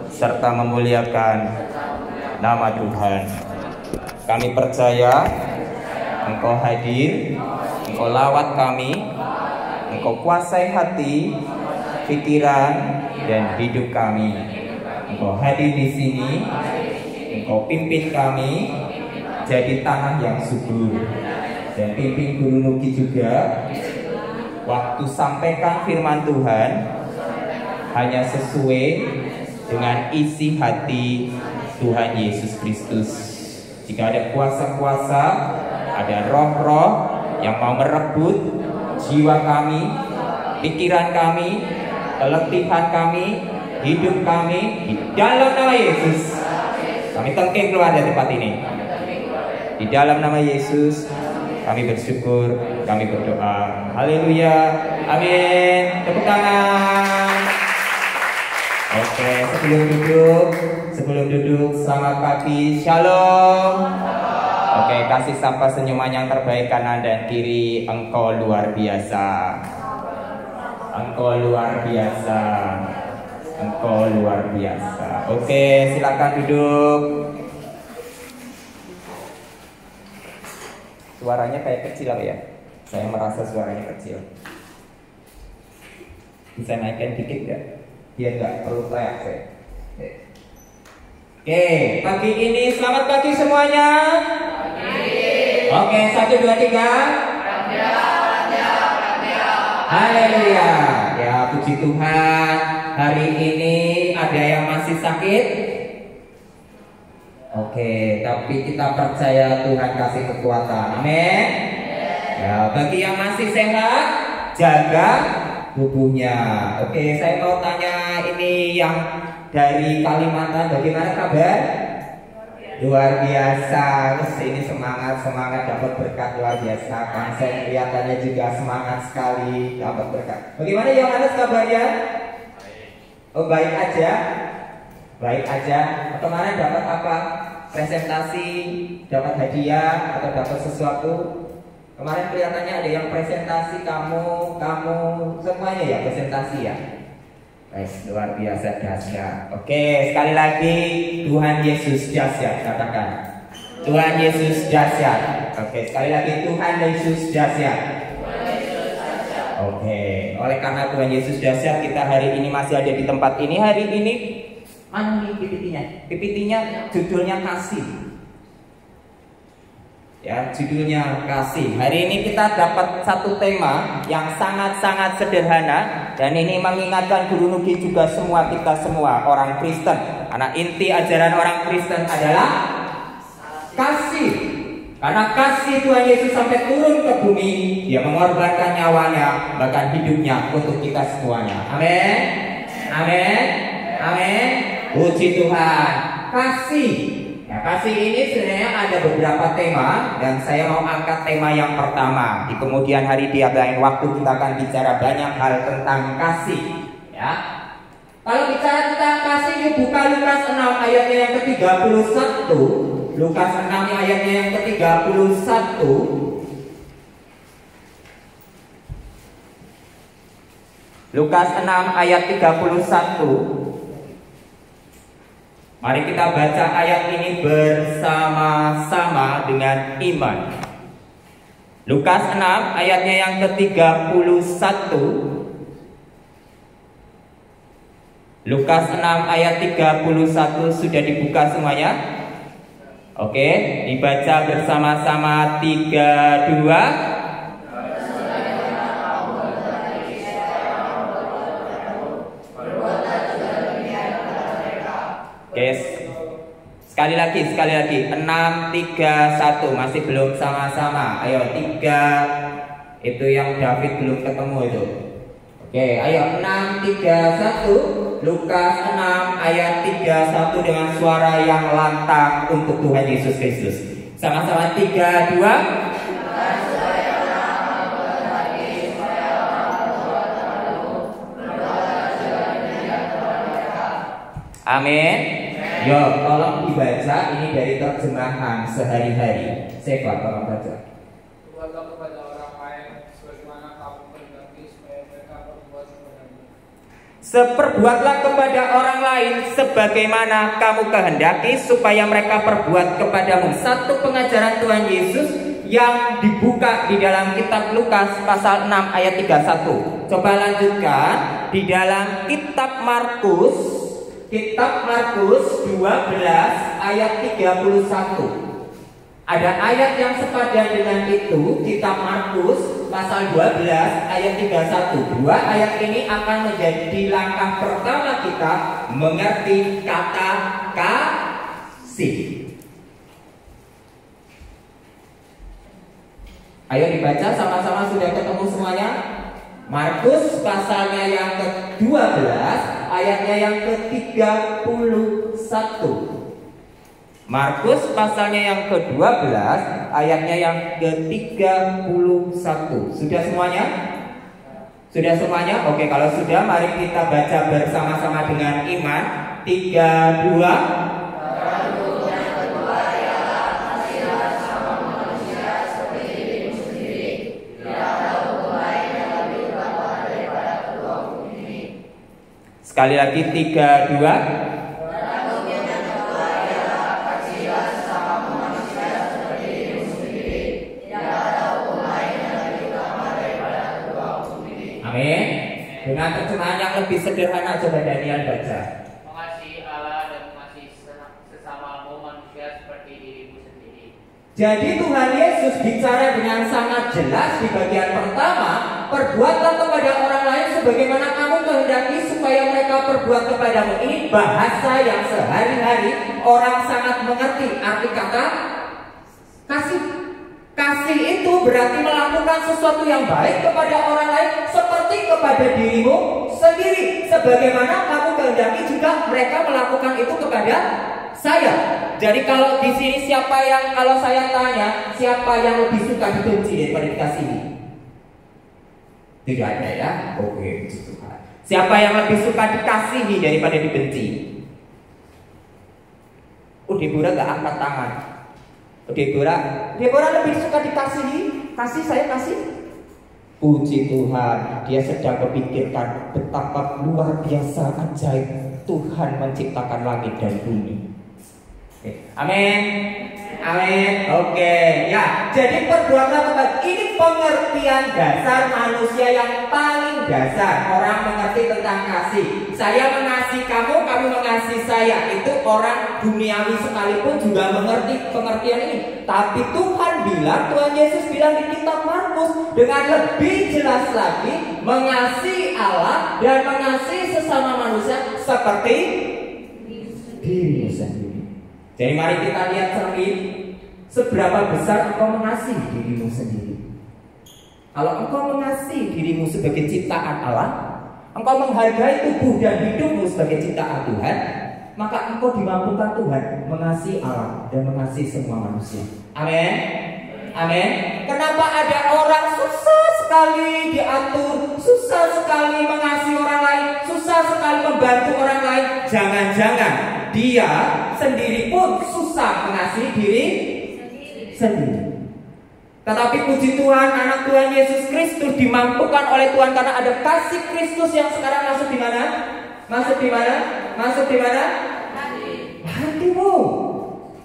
serta memuliakan nama Tuhan. Kami percaya Engkau hadir, Engkau lawat kami, Engkau kuasai hati, pikiran, dan hidup kami. Engkau hadir di sini, Engkau pimpin kami jadi tanah yang subur, dan pimpin Guru Nugi juga waktu sampaikan firman Tuhan hanya sesuai dengan isi hati Tuhan Yesus Kristus. Jika ada kuasa-kuasa, ada roh-roh yang mau merebut jiwa kami, pikiran kami, keletihan kami, hidup kami, di dalam nama Yesus kami tengking keluar dari tempat ini. Di dalam nama Yesus kami bersyukur, kami berdoa. Haleluya, amin. Tepuk tangan. Oke, sebelum duduk, selamat pagi, shalom. Oke, kasih sapa senyuman yang terbaik kanan dan kiri. Engkau luar biasa. Engkau luar biasa. Engkau luar biasa. Oke, silakan duduk. Suaranya kayak kecil apa ya? Saya merasa suaranya kecil. Bisa naikkan dikit gak? Biar gak perlu teriak saya. Oke, pagi ini selamat pagi semuanya. Oke, 1, 2, 3. Haleluya. Ya, puji Tuhan. Hari ini ada yang masih sakit? Oke, tapi kita percaya Tuhan kasih kekuatan. Amin. Ya, bagi yang masih sehat, jaga tubuhnya. Oke, saya mau tanya ini yang dari Kalimantan, bagaimana kabar? Luar biasa. Terus ini semangat dapat berkat luar biasa. Kan saya kelihatannya juga semangat sekali dapat berkat. Bagaimana Yohanes kabarnya? Oh, baik aja. Baik aja. Kemarin dapat apa? Presentasi, dapat hadiah atau dapat sesuatu? Kemarin kelihatannya ada yang presentasi, kamu semuanya ya presentasi ya. Luar biasa dahsyat. Oke, sekali lagi Tuhan Yesus dahsyat, katakan. Tuhan Yesus dahsyat. Oke, sekali lagi Tuhan Yesus dahsyat. Oke, oleh karena Tuhan Yesus dahsyat, kita hari ini masih ada di tempat ini. Hari ini mana nih PPT-nya? PPT-nya judulnya kasih. Ya, judulnya kasih. Hari ini kita dapat satu tema yang sangat-sangat sederhana, dan ini mengingatkan Guru Nugi juga kita semua orang Kristen. Karena inti ajaran orang Kristen adalah kasih. Karena kasih Tuhan Yesus sampai turun ke bumi, Dia mengorbankan nyawanya, bahkan hidupnya untuk kita semuanya. Amin. Amin. Amin. Puji Tuhan. Kasih. Ya, kasih ini sebenarnya ada beberapa tema, dan saya mau angkat tema yang pertama. Di kemudian hari di lain waktu kita akan bicara banyak hal tentang kasih. Ya. Kalau bicara tentang kasih, buka Lukas 6 ayatnya yang ke-31. Lukas 6 ayatnya yang ke-31. Lukas 6 ayat 31. Mari kita baca ayat ini bersama-sama dengan iman. Lukas 6 ayatnya yang ke-31. Lukas 6 ayat 31 sudah dibuka semuanya? Oke, dibaca bersama-sama 3, 2. Yes. Sekali lagi 6, 3, 1. Masih belum sama-sama. Ayo 3. Itu yang David belum ketemu itu. Oke, ayo 6, 3, 1. Lukas 6 ayat 31 dengan suara yang lantang untuk Tuhan Yesus Kristus. Sama-sama 3, 2. Amin. Yo, tolong dibaca ini dari terjemahan sehari-hari. Seva, tolong baca. Berbuatlah kepada orang lain sebagaimana kamu menghendaki supaya mereka berbuat kepadamu. Seperbuatlah kepada orang lain lain sebagaimana kamu kehendaki supaya mereka perbuat kepadamu. Satu pengajaran Tuhan Yesus yang dibuka di dalam kitab Lukas pasal 6 ayat 31. Coba lanjutkan di dalam kitab Markus 12 ayat 31. Ada ayat yang sepadan dengan itu, kitab Markus pasal 12 ayat 31. Dua ayat ini akan menjadi langkah pertama kita mengerti kata kasih. Ayo dibaca sama-sama, sudah ketemu semuanya? Markus pasalnya yang ke-12 ayatnya yang ke-31. Markus pasalnya yang ke-12 ayatnya yang ke-31. Sudah semuanya? Sudah semuanya? Oke, kalau sudah mari kita baca bersama-sama dengan iman. 3, 2. Sekali lagi 3, 2. Amin. Dengan terjemahan yang lebih sederhana, coba Daniel baca. Mengasihi Allah dan mengasihi sesamamu manusia seperti dirimu sendiri. Jadi Tuhan Yesus bicara dengan sangat jelas di bagian pertama, perbuatlah kepada orang lain sebagaimana kamu kehendaki supaya mereka perbuat kepadamu. Ini bahasa yang sehari-hari orang sangat mengerti arti kata kasih. Kasih itu berarti melakukan sesuatu yang baik kepada orang lain seperti kepada dirimu sendiri. Sebagaimana kamu kehendaki juga mereka melakukan itu kepada saya. Jadi kalau di sini kalau saya tanya siapa yang lebih suka dibenci daripada dikasihi? Tidak ada ya? Oke, siapa yang lebih suka dikasihi daripada dibenci? Deborah gak angkat tangan. Deborah lebih suka dikasihi, saya kasih. Puji Tuhan, dia sedang memikirkan betapa luar biasa ajaib Tuhan menciptakan langit dan bumi. Amin. Amin. Oke, ya. Jadi perbuatan kepada ini pengertian dasar manusia yang paling dasar. Orang mengerti tentang kasih. Saya mengasihi kamu, kamu mengasihi saya. Itu orang duniawi sekalipun juga mengerti pengertian ini. Tapi Tuhan Yesus bilang di kitab Markus dengan lebih jelas lagi, mengasihi Allah dan mengasihi sesama manusia seperti dirimu sendiri. Jadi mari kita lihat cermin, seberapa besar engkau mengasihi dirimu sendiri. Kalau engkau mengasihi dirimu sebagai ciptaan Allah, engkau menghargai tubuh dan hidupmu sebagai ciptaan Tuhan, maka engkau dimampukan Tuhan mengasihi Allah dan mengasihi semua manusia. Amin. Amin. Kenapa ada orang susah sekali diatur, susah sekali mengasihi orang lain, susah sekali membantu orang lain? Jangan-jangan dia sendiri pun susah mengasihi diri sendiri. Tetapi puji Tuhan, anak Tuhan Yesus Kristus dimampukan oleh Tuhan karena ada kasih Kristus yang sekarang masuk di mana? Masuk di mana? Masuk di mana? Hatimu.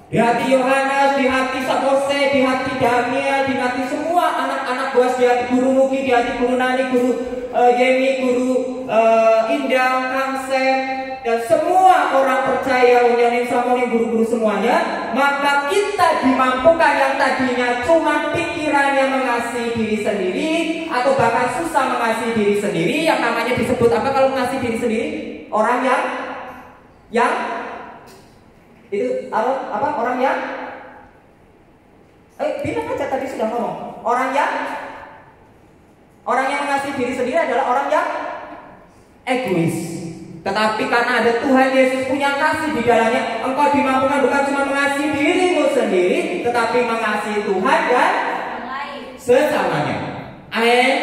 Di hati Yohanes, di hati Sapose, di hati Daniel, di hati semua anak-anak buah, di hati Guru Nuki, di hati Guru Nani, Guru Yemi, Guru Indah, Kang Sem, dan semua orang percaya, Unyanin Samoni, guru-guru semuanya. Maka kita dimampukan yang tadinya cuma pikirannya mengasihi diri sendiri, atau bahkan susah mengasihi diri sendiri, yang namanya disebut apa kalau mengasihi diri sendiri? Orang yang itu apa? Orang yang bilang aja, tadi sudah ngomong. Orang yang mengasihi diri sendiri adalah orang yang egois. Tetapi karena ada Tuhan Yesus punya kasih di dalamnya, engkau dimampukan bukan cuma mengasihi dirimu sendiri, tetapi mengasihi Tuhan dan sesamanya. Amin.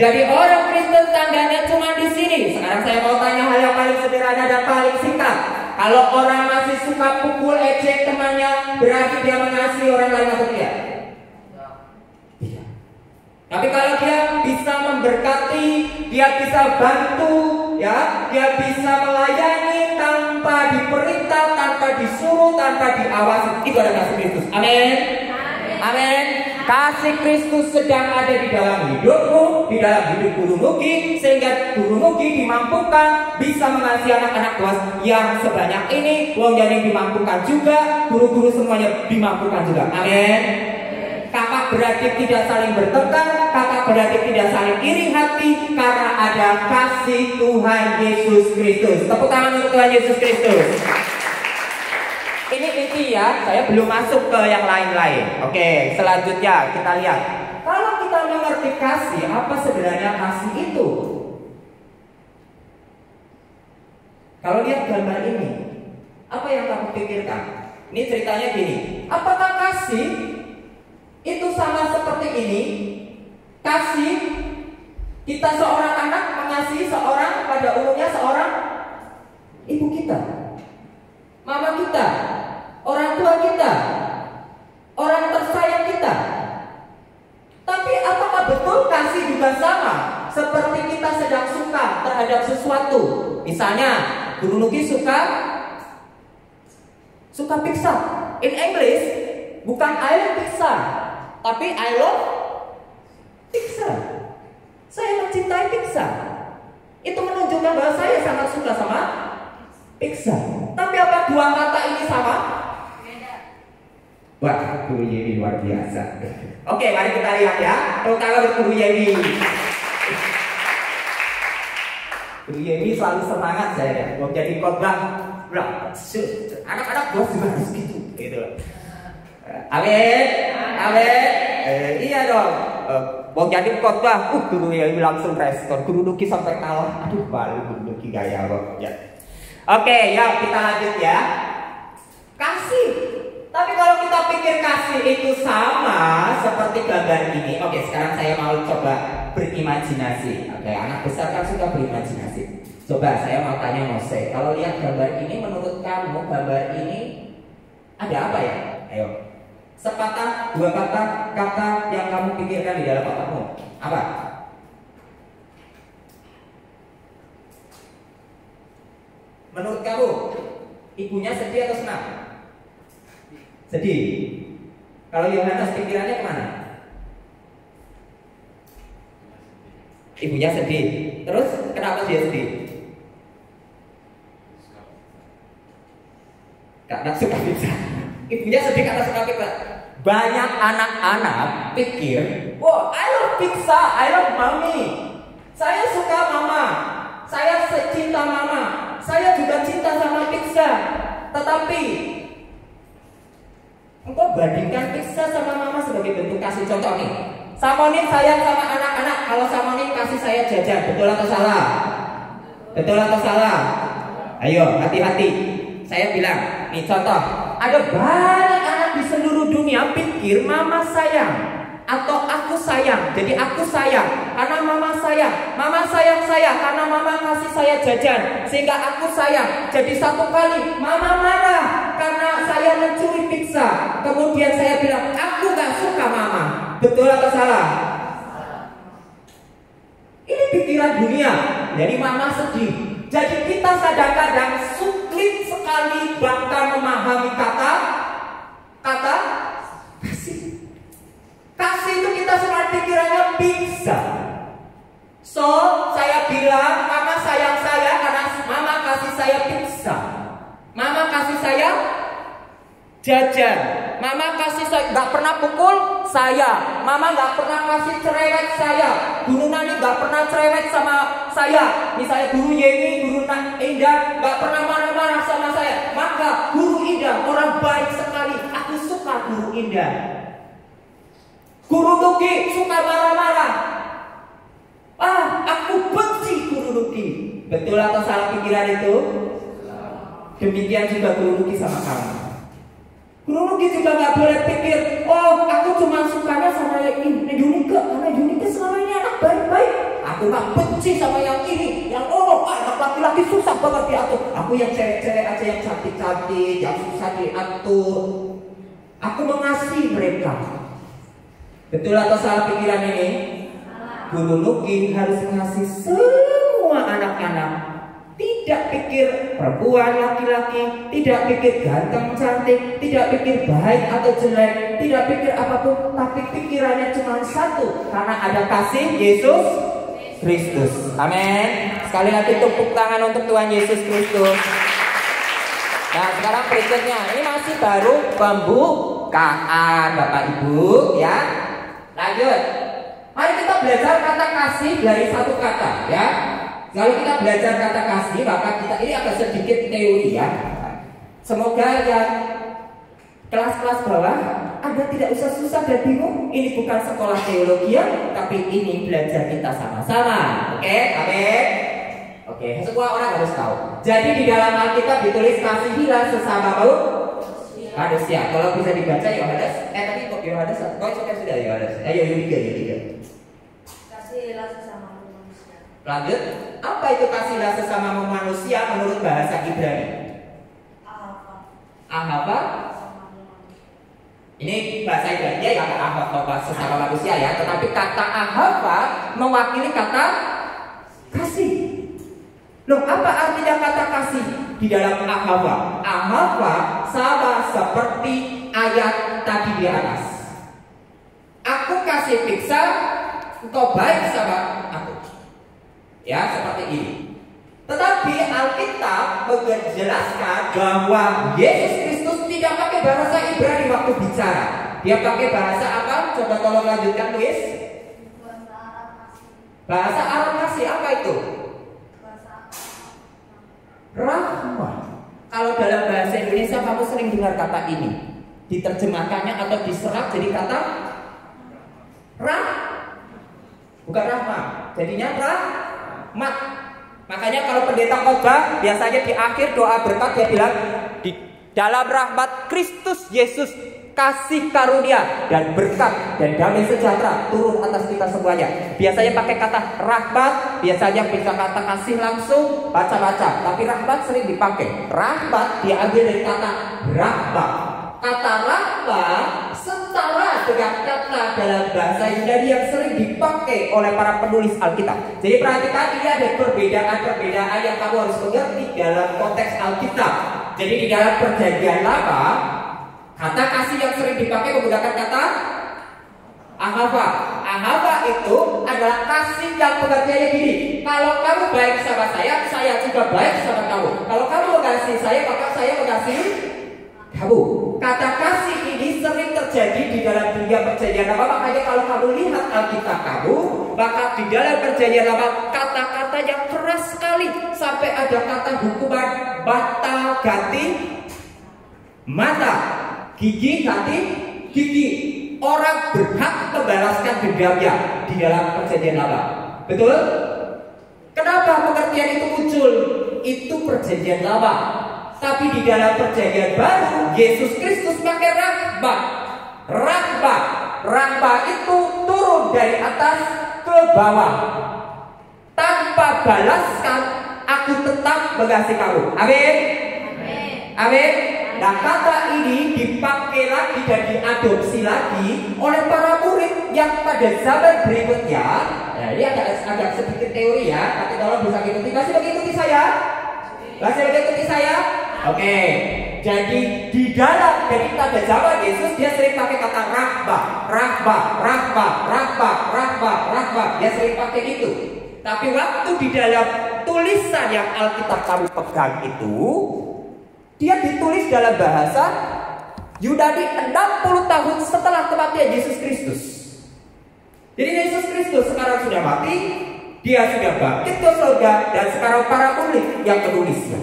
Jadi orang Kristen tandanya cuma di sini. Sekarang saya mau tanya hal yang paling sederhana dan paling singkat. Kalau orang masih suka pukul ejek temannya, berarti dia mengasihi orang lain atau tidak? Tidak. Tapi kalau dia bisa memberkati, dia bisa bantu, ya, dia bisa melayani tanpa tanpa diawasi. Itu adalah kasih Kristus. Amin. Amin. Kasih Kristus sedang ada di dalam hidupmu, di dalam hidup Guru Nugi, sehingga Guru Nugi dimampukan bisa mengasihi anak-anak kelas yang sebanyak ini. Wong yang dimampukan juga, guru-guru semuanya dimampukan juga. Amin. Kakak beradik tidak saling bertengkar, kakak beradik tidak saling iri hati, karena ada kasih Tuhan Yesus Kristus. Tepuk tangan untuk Tuhan Yesus Kristus. Ini inti ya, saya belum masuk ke yang lain-lain. Oke, selanjutnya kita lihat. Kalau kita mengerti kasih, apa sebenarnya kasih itu? Kalau lihat gambar ini, apa yang kamu pikirkan? Ini ceritanya gini. Apakah kasih itu sama seperti ini? Kasih, kita seorang anak mengasihi seorang, pada umumnya seorang ibu kita, mama kita, orang tua kita, orang tersayang kita. Tapi apakah betul kasih juga sama seperti kita sedang suka terhadap sesuatu? Misalnya, Guru Nugi suka pizza. In English, bukan I love pizza, tapi I love pizza. Saya mencintai pizza. Itu menunjukkan bahwa saya sangat suka sama pizza. Tapi apa dua kata ini sama? Beda. Wah, Guru Yewi luar biasa. Oke, mari kita lihat ya. Terutama untuk Guru Yewi. Guru Yewi selalu semangat saya. Mau jadi khotbah, anak-anak bos juga harus gitu. Amin, amin. Iya dong. Mau jadi khotbah, Guru Yewi langsung respon. Guru Nugi sampai kalah. Aduh, baru Guru Nugi gaya kok. Ya. Oke, ya kita lanjut ya. Kasih. Tapi kalau kita pikir kasih itu sama seperti gambar ini. Oke, sekarang saya mau coba berimajinasi. Oke, anak besar kan suka berimajinasi. Coba saya mau tanya Mose. Kalau lihat gambar ini, menurut kamu gambar ini ada apa ya? Ayo. Sepatah, dua kata yang kamu pikirkan di dalam otakmu. Apa? Menurut kamu, ibunya sedih atau senang? Sedih. Kalau Yohanes pikirannya kemana? Ibunya sedih. Terus kenapa dia sedih? Karena suka pizza. Ibunya sedih karena suka pizza. Banyak anak-anak pikir, "Wow, I love pizza, I love mommy. Saya suka mama. Saya cinta mama. Saya juga cinta sama pizza." Tetapi engkau bandingkan pizza sama mama sebagai bentuk kasih. Contoh nih, Samonin sayang sama anak-anak. Kalau Samonin kasih saya jajan, betul atau salah? Betul atau salah? Ayo, hati-hati. Saya bilang, nih contoh, ada banyak anak di seluruh dunia pikir mama sayang atau aku sayang. Jadi aku sayang karena mama sayang. Mama sayang saya karena mama kasih saya jajan, sehingga aku sayang. Jadi satu kali mama marah karena saya mencuri pizza. Kemudian saya bilang, aku gak suka mama. Betul atau salah? Ini pikiran dunia. Jadi mama sedih. Jadi kita kadang-kadang sulit sekali bahkan memahami kata kasih. Kasih itu kita semua pikirannya pizza. So, saya bilang mama sayang saya karena mama kasih saya pizza. Mama kasih saya jajan. Mama kasih saya, gak pernah pukul saya. Mama gak pernah kasih cerewet saya. Guru Nani gak pernah cerewet sama saya. Misalnya Guru Yeni, Guru Indah gak pernah marah-marah sama saya. Maka Guru Indah orang baik sekali. Aku suka Guru Indah. Guru Nugi suka marah-marah. Aku benci Guru Nugi. Betul atau salah pikiran itu? Demikian juga Guru Nugi sama kamu. Guru Nugi juga gak boleh pikir, aku cuma sukanya sama yang ini, Yunika, karena Yunika selama ini anak baik-baik. Aku gak benci sama yang ini, yang anak laki-laki susah banget diatur. Aku yang cewek-cewek aja yang cantik-cantik, yang susah diatur. Aku mengasihi mereka. Betul atau salah pikiran ini? Guru Nugi harus mengasihi semua anak-anak, tidak tidak pikir perempuan, laki-laki, tidak pikir ganteng, cantik, tidak pikir baik atau jelek, tidak pikir apapun, tapi pikirannya cuma satu, karena ada kasih Yesus Kristus. Amin. Sekali lagi tepuk tangan untuk Tuhan Yesus Kristus. Nah, sekarang berikutnya, ini masih baru pembukaan Bapak Ibu ya. Lanjut. Mari kita belajar kata kasih dari satu kata ya. Kalau kita belajar kata kasih, maka kita ini agak sedikit teori ya. Semoga yang kelas-kelas bawah Anda tidak usah susah dan bingung. Ini bukan sekolah teologi ya, tapi ini belajar kita sama-sama. Oke, amin. Oke, semua orang harus tahu. Jadi di dalam Alkitab ditulis kasihilah sesama manusia. Kalau bisa dibaca Yohanes, tadi kok Yohanes? Kok sudah Yohanes? Ayo Yuliga. Kasihilah sesama manusia. Lanjut, apa itu kasihlah sesama manusia menurut bahasa Ibrani? Ahava. Ini bahasa Ibrani ya, kata ahava sesama manusia ya. Tetapi kata ahava mewakili kata kasih. Loh, apa artinya kata kasih di dalam ahava? Ahava sama seperti ayat tadi di atas. Aku kasih pizza, engkau baik sama aku. Ya, seperti ini. Tetapi Alkitab menjelaskan bahwa Yesus Kristus tidak pakai bahasa Ibrani waktu bicara. Dia pakai bahasa apa? Coba tolong lanjutkan tulis. Bahasa Arab kasih apa itu? Rahmat. Kalau dalam bahasa Indonesia kamu sering dengar kata ini, diterjemahkannya atau diserap jadi kata bukan rahmat, jadinya rahmat. Makanya kalau pendeta khotbah biasanya di akhir doa berkat dia bilang di dalam rahmat Kristus Yesus kasih karunia dan berkat dan damai sejahtera turun atas kita semuanya. Biasanya pakai kata rahmat, biasanya bisa kata kasih langsung, baca-baca. Tapi rahmat sering dipakai. Rahmat diambil dari kata rahmat. Kata rahmat setara dengan kata dalam bahasa Yunani yang sering dipakai oleh para penulis Alkitab. Jadi perhatikan, ini ada perbedaan-perbedaan yang kamu harus mengerti dalam konteks Alkitab. Jadi di dalam Perjanjian Lama, kata kasih yang sering dipakai menggunakan kata ahava. Ahava itu adalah kasih yang pengertiannya gini. Kalau kamu baik sama saya juga baik sama kamu. Kalau kamu mengasihi saya, maka saya mengasihi kamu. Kata kasih ini sering terjadi di dalam dunia Perjanjian Lama. Makanya kalau kamu lihat Alkitab kamu, maka di dalam Perjanjian Lama kata-kata yang keras sekali, sampai ada kata hukuman mata ganti mata, gigi ganti gigi. Orang berhak membalaskan dendamnya di dalam Perjanjian Lama. Betul? Kenapa pengertian itu muncul? Itu Perjanjian Lama. Tapi di dalam Perjanjian Baru, Yesus Kristus pakai rahmat. Rahmat itu turun dari atas ke bawah. Tanpa balaskan, aku tetap mengasihi kamu. Amin. Amin. Nah, kata ini dipakai lagi dan diadopsi lagi oleh para murid yang pada zaman berikutnya. Nah, ini agak sedikit teori ya, tapi tolong bisa ikuti. Masih mengikuti saya? Masih mengikuti saya? Oke. Jadi di dalam, jadi pada zaman Yesus dia sering pakai kata rahmat. Dia sering pakai itu. Tapi waktu di dalam tulisan yang Alkitab kamu pegang itu, dia ditulis dalam bahasa Yunani 60 tahun setelah kematian Yesus Kristus. Jadi Yesus Kristus sekarang sudah mati, dia sudah bangkit ke surga, dan sekarang para murid yang menulisnya.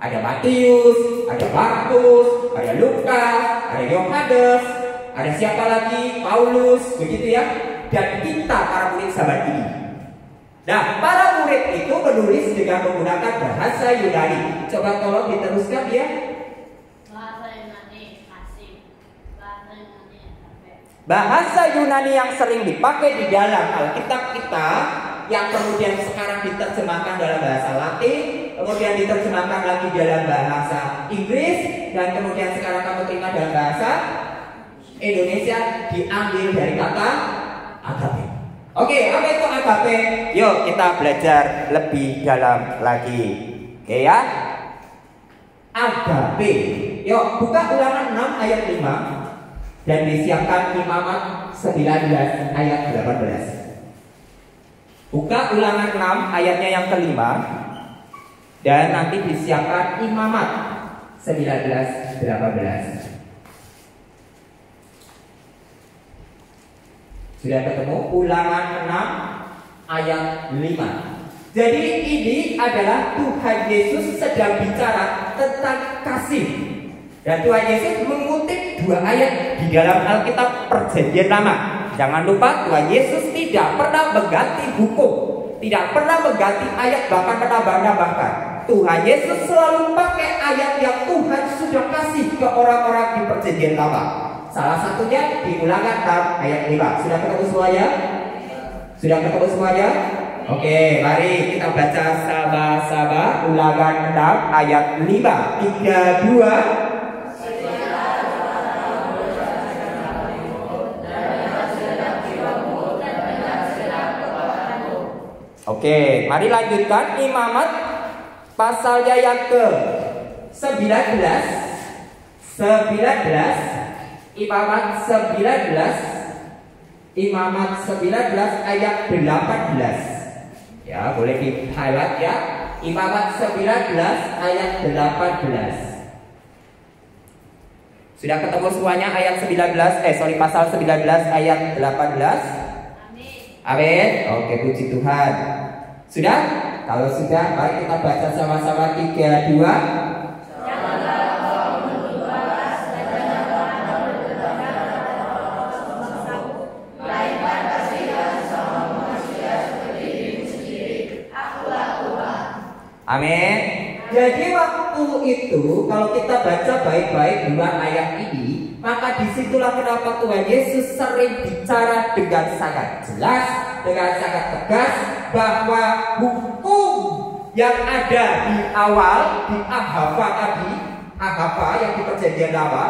Ada Matius, ada Markus, ada Lukas, ada Yohanes, ada siapa lagi? Paulus, begitu ya. Dan kita para murid zaman ini. Nah, para murid itu menulis dengan menggunakan bahasa Yunani. Coba tolong diteruskan ya. Bahasa Yunani kasih. Bahasa Yunani sampai. Bahasa Yunani yang sering dipakai di dalam Alkitab kita, yang kemudian sekarang diterjemahkan dalam bahasa Latin, kemudian diterjemahkan lagi dalam bahasa Inggris, dan kemudian sekarang kamu terima dalam bahasa Indonesia, diambil dari kata agape. Oke, apa itu agape? Yuk kita belajar lebih dalam lagi. Oke ya. Agape. Yuk buka Ulangan 6 ayat 5 dan disiapkan Imamat 19 ayat 18. Buka Ulangan 6 ayatnya yang kelima dan nanti disiapkan Imamat 19 18. Sudah ketemu? Ulangan 6 ayat 5. Jadi ini adalah Tuhan Yesus sedang bicara tentang kasih. Dan Tuhan Yesus mengutip 2 ayat di dalam Alkitab Perjanjian Lama. Jangan lupa Tuhan Yesus tidak pernah mengganti hukum, tidak pernah mengganti ayat, bahkan menambah-nambahkan. Tuhan Yesus selalu pakai ayat yang Tuhan sudah kasih ke orang-orang di Perjanjian Lama. Salah satunya di Ulangan 6 ayat 5. Sudah ketemu semuanya? Sudah ketemu semuanya? Oke, mari kita baca sama-sama Ulangan 6 ayat 5. 3, 2. Oke, mari lanjutkan Imamat pasalnya yang ke 19. Imamat 19 ayat 18. Ya, boleh di highlight ya. Imamat 19 ayat 18. Sudah ketemu semuanya ayat 19 pasal 19 ayat 18. Amin. Oke, puji Tuhan. Sudah? Kalau sudah, mari kita baca sama-sama 3, 2. Amin. Jadi waktu itu kalau kita baca baik-baik 2 ayat ini, maka disitulah kenapa Tuhan Yesus sering bicara dengan sangat jelas, dengan sangat tegas bahwa hukum yang ada di awal di Ahava tadi, Ahava yang di Perjanjian Lama,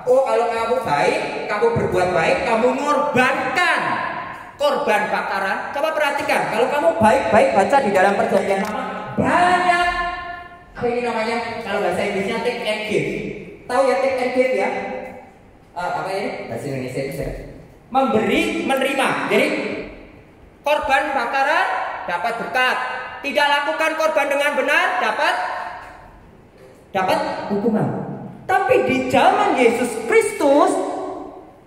oh kalau kamu baik, kamu berbuat baik, kamu mengorbankan korban bakaran. Coba perhatikan, kalau kamu baik-baik baca di dalam Perjanjian Lama, banyak apa ini namanya, kalau bahasa Inggrisnya take and give. Tahu ya take and give ya? Apa ini bahasa Indonesia itu memberi menerima. Jadi korban bakaran dapat berkat, tidak lakukan korban dengan benar dapat hukuman. Tapi di zaman Yesus Kristus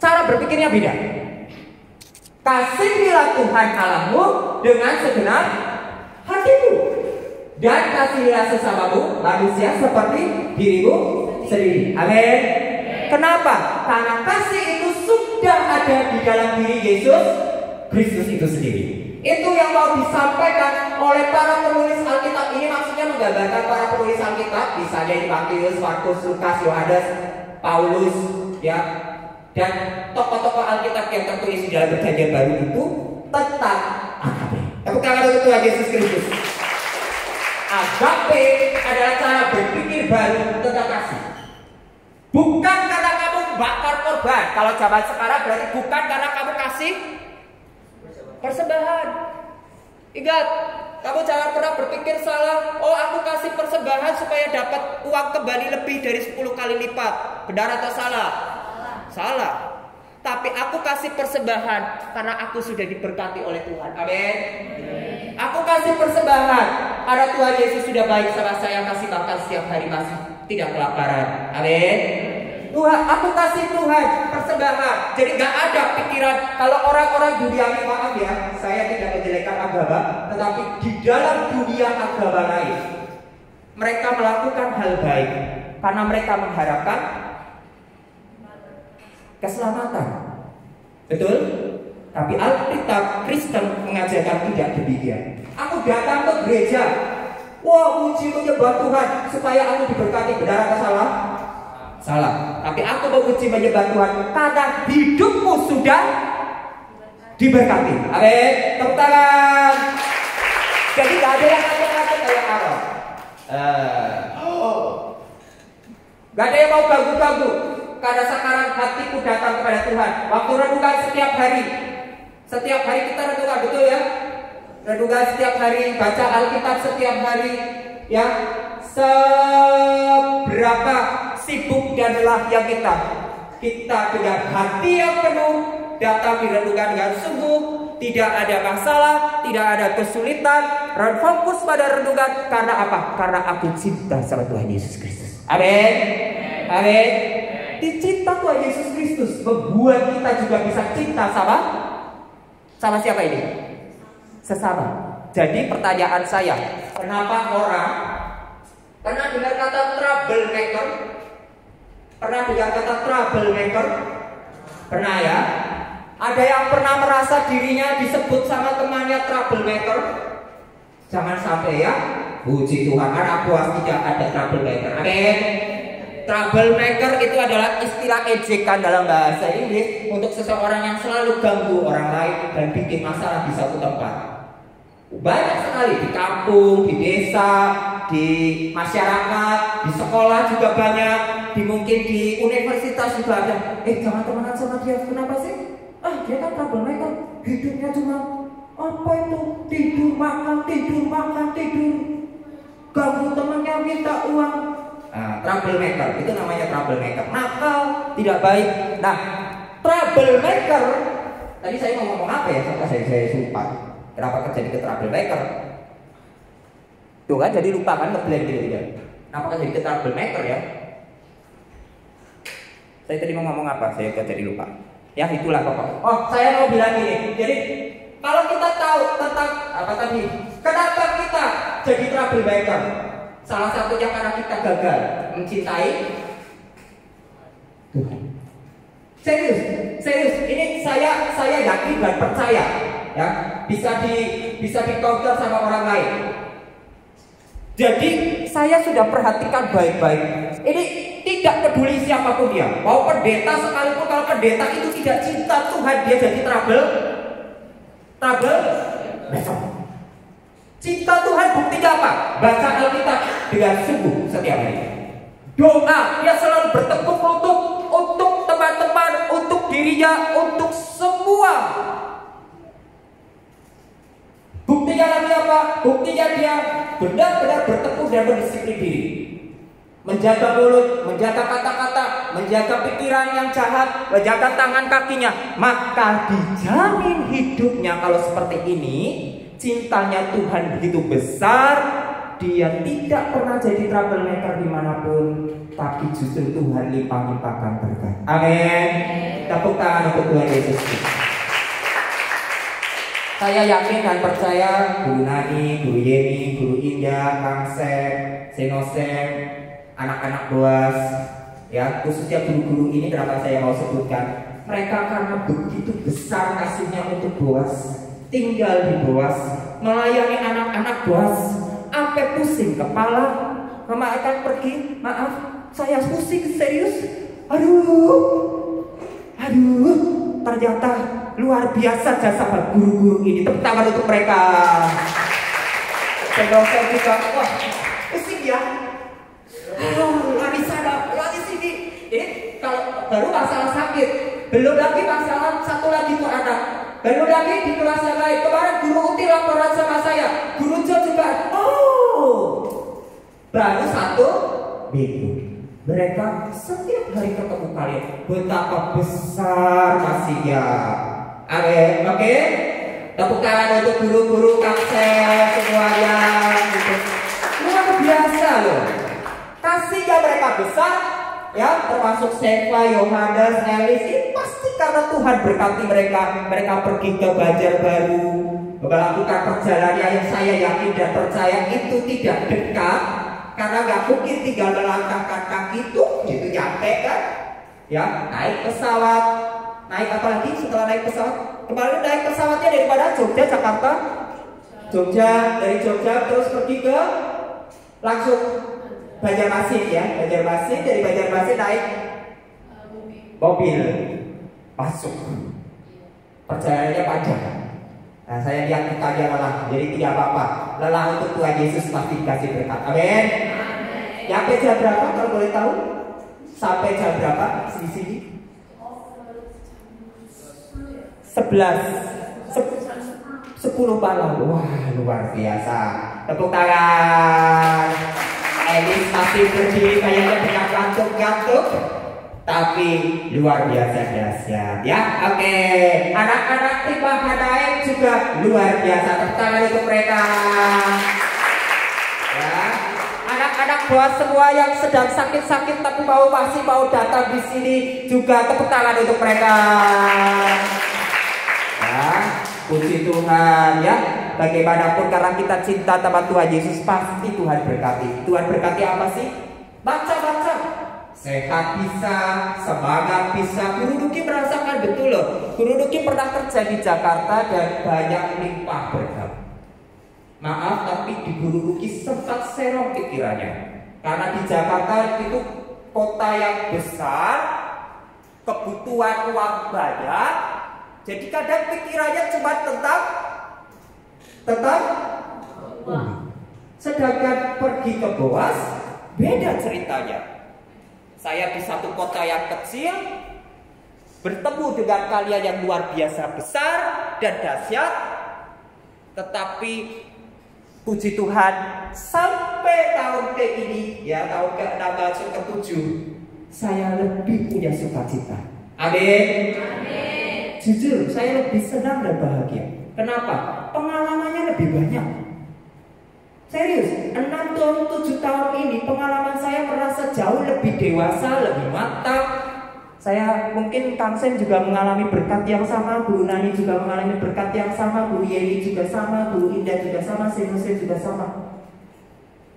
cara berpikirnya beda. Kasihilah Tuhan Allahmu dengan segenap hatimu dan kasihilah sesamamu manusia seperti dirimu sendiri. Amin. Kenapa? Karena kasih itu sudah ada di dalam diri Yesus Kristus itu sendiri. Itu yang mau disampaikan oleh para penulis Alkitab. Ini maksudnya menggambarkan para penulis Alkitab, misalnya Matius, Markus, Lukas, Yohanes, Paulus, ya, dan tokoh-tokoh Alkitab yang tertulis di dalam Perjanjian Baru itu tentang agape. Tepuk tangan untuk Tuhan Yesus Kristus. Agape adalah cara berpikir baru tentang kasih. Bukan karena kamu bakar korban. Kalau zaman sekarang berarti bukan karena kamu kasih persembahan. Ingat, kamu jangan pernah berpikir salah. Oh, aku kasih persembahan supaya dapat uang kembali lebih dari 10 kali lipat. Benar atau salah? Salah. Tapi aku kasih persembahan karena aku sudah diberkati oleh Tuhan. Amin. Aku kasih persembahan karena Tuhan Yesus sudah baik sama saya, kasih makan setiap hari, masih tidak kelaparan. Amin. Tuhan, aku kasih Tuhan persembahan. Jadi gak ada pikiran kalau orang-orang duniawi, maaf ya, saya tidak menjelekkan agama, tetapi di dalam dunia agama lain mereka melakukan hal baik karena mereka mengharapkan keselamatan. Betul? Tapi Alkitab Kristen mengajarkan tidak demikian. Aku datang ke gereja, wah puji menyembah Tuhan supaya aku diberkati. Benar atau salah? Salah. Tapi aku memuji menyembah Tuhan karena hidupmu sudah diberkati. Amin. Tepuk tangan. Jadi gak ada yang ngajak-ngajak kayak Aaron. Gak ada yang mau ganggu-ganggu. Karena sekarang hatiku datang kepada Tuhan. Waktu renungan setiap hari. Setiap hari kita renungan, betul ya? Renungan setiap hari, baca Alkitab setiap hari. ya, seberapa sibuk dan lelah yang kita dengan hati yang penuh datang direnungkan dengan sungguh, tidak ada masalah, tidak ada kesulitan, dan fokus pada renungan. Karena apa? Karena aku cinta sama Tuhan Yesus Kristus. Amin. Amin. Dicinta Tuhan Yesus Kristus membuat kita juga bisa cinta sama siapa ini? Sesama. Jadi pertanyaan saya, kenapa orang pernah dengar kata troublemaker? Pernah dengar kata troublemaker? Pernah ya? Ada yang pernah merasa dirinya disebut sama temannya troublemaker? Jangan sampai ya. Puji Tuhan, anak buah tidak ada troublemaker. Amin. Troublemaker itu adalah istilah ejekan dalam bahasa Inggris untuk seseorang yang selalu ganggu orang lain dan bikin masalah di satu tempat. Banyak sekali di kampung, di desa, di masyarakat, di sekolah juga banyak, mungkin di universitas juga ada. Jangan temenan sama dia, kenapa sih? Dia kan troublemaker, hidupnya cuma apa itu? Tidur, makan, ganggu temannya, minta uang. Troublemaker, itu namanya troublemaker. Nakal, tidak baik. Nah, troublemaker, tadi saya mau ngomong apa ya? Saya lupa. Kenapa jadi ke troublemaker? Tuh kan jadi lupa kan, ngeblank gitu ya. Kenapa jadi ke troublemaker ya? Saya tadi mau ngomong apa? Saya jadi lupa. Ya itulah pokoknya. Saya mau bilang gini. Jadi kalau kita tahu tentang apa tadi, kenapa kita jadi troublemaker? Salah satunya karena kita gagal mencintai Tuhan. Serius. Ini saya yakin dan percaya. Ya, bisa di-counter sama orang lain. Jadi saya sudah perhatikan baik-baik. Ini tidak peduli siapapun dia. Mau pendeta sekalipun, kalau pendeta itu tidak cinta Tuhan, dia jadi trouble. Cinta Tuhan buktinya apa? Baca Alkitab dengan sungguh setiap hari. Doa, dia selalu bertekuk lutut untuk teman-teman, untuk dirinya, untuk semua. Buktinya lagi apa? Buktinya dia benar-benar bertekun dan berdisiplin diri. Menjaga mulut, menjaga kata-kata, menjaga pikiran yang jahat, menjaga tangan kakinya. Maka dijamin hidupnya kalau seperti ini, cintanya Tuhan begitu besar, dia tidak pernah jadi troublemaker dimanapun, tapi justru Tuhan limpah-limpahkan berkat. Amin. Tepuk tangan untuk Tuhan Yesus. Saya yakin dan percaya Guru Nani, Guru Yeni, Guru Indah, Kang Sem, Senosem, anak-anak Boas, ya khususnya guru-guru ini kenapa saya mau sebutkan, mereka karena begitu besar kasihnya untuk Boas, tinggal di Boas, melayani anak-anak Boas, sampai pusing kepala. Mama akan pergi, maaf, saya pusing serius. Aduh, ternyata luar biasa jasa guru-guru ini. Tepuk tangan untuk mereka. Saya juga, wah, pusing ya. Lari sana, lari sini. Ini kalau baru masalah sakit, belum lagi masalah satu lagi itu anak, belum lagi di kelas yang lain. Kemarin guru Uti laporan sama saya, guru Jo juga. Baru 1 minggu. Mereka setiap hari ketemu kalian. Betapa besar kasihnya. Oke? Tepuk tangan untuk guru-guru Kapsel semuanya. Gitu. Luar biasa loh. Kasihnya mereka besar, ya, termasuk Seva, Yohanes, Elis. Ini pasti karena Tuhan berkati mereka. Mereka pergi ke Banjarbaru, melakukan perjalanan yang saya yakin dan percaya itu tidak dekat. Karena nggak mungkin tinggal melangkahkan kaki itu nyampe kan? Ya, naik pesawat, naik apa lagi setelah naik pesawat? Kemarin naik pesawatnya dari mana? Jogja, Jakarta, Jogja, dari Jogja terus pergi ke langsung Banjarmasin ya, Banjarmasin, dari Banjarmasin naik mobil masuk. Perjalanannya panjang. Nah, saya lihat mukanya lelah, jadi tidak apa-apa. Lelah untuk Tuhan Yesus pasti dikasih berkat. Amin. Sampai jam berapa kalau boleh tahu? Sampai jam berapa di sini? 11. 10 pala. Wah, luar biasa. Tepuk tangan. Elis masih berdiri kayaknya dengan ngantuk-ngantuk, tapi luar biasa dahsyat ya. Oke, anak-anak tim Mahanaim juga luar biasa. Tepuk tangan untuk mereka. Ya, anak-anak bawah semua yang sedang sakit-sakit tapi masih mau datang di sini juga tepuk tangan untuk mereka. Ya, puji Tuhan ya. Bagaimanapun karena kita cinta sama Tuhan Yesus, pasti Tuhan berkati. Tuhan berkati apa sih? Baca-baca. Sehat bisa, semangat bisa. Guru Duki merasakan betul loh. Guru Duki pernah kerja di Jakarta dan banyak limpah berkah. Maaf, tapi di Guru Duki sempat serong pikirannya. Karena di Jakarta itu kota yang besar, kebutuhan uang banyak. Jadi kadang pikirannya cuma tentang uang. Sedangkan pergi ke Boas, beda ceritanya. Saya di satu kota yang kecil bertemu dengan kalian yang luar biasa besar dan dahsyat. Tetapi puji Tuhan, sampai tahun ke ini, ya tahun ke-6 masuk ke-7, saya lebih punya sukacita. Amin. Amin. Jujur, saya lebih senang dan bahagia. Kenapa? Pengalamannya lebih banyak. Serius, 6 tahun, 7 tahun ini pengalaman saya merasa jauh lebih dewasa, lebih matang. Saya mungkin Kang Sen juga mengalami berkat yang sama, Bu Nani juga mengalami berkat yang sama, Bu Yeni juga sama, Bu Indah juga sama, Sen juga sama.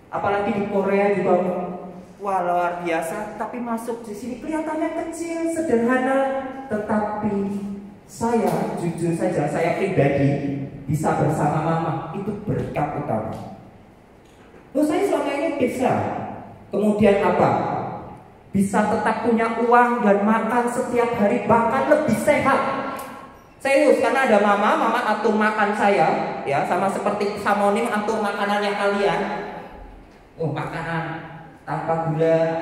Apalagi di Korea juga, wah luar biasa. Tapi masuk di sini kelihatannya kecil, sederhana, tetapi saya jujur saja, saya pribadi bisa bersama Mama itu berkat utama. Loh, saya selama ini bisa. Kemudian apa? Bisa tetap punya uang dan makan setiap hari, bahkan lebih sehat. Serius, karena ada Mama atur makan saya, ya sama seperti Samonim atur makanannya kalian. Oh, makanan tanpa gula,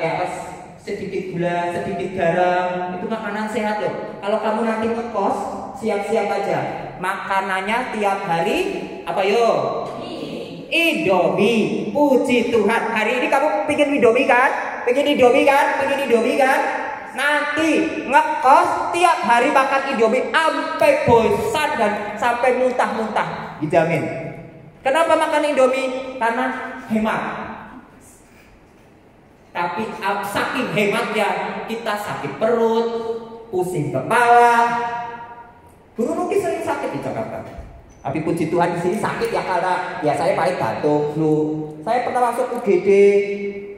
sedikit gula, sedikit garam, itu makanan sehat loh. Kalau kamu nanti ngekos, siap-siap aja. Makanannya tiap hari apa yo? Indomie. Puji Tuhan. Hari ini kamu pengen Indomie kan? Pengen Indomie kan? Nanti ngekos tiap hari makan Indomie sampai bosan dan sampai muntah-muntah, dijamin. Kenapa makan Indomie? Karena hemat. Tapi saking hematnya kita sakit perut, pusing kepala. Guru Nuki sering sakit di Jakarta. Tapi puji Tuhan di sini sakit ya karena ya saya paling batuk, flu. Saya pernah masuk UGD,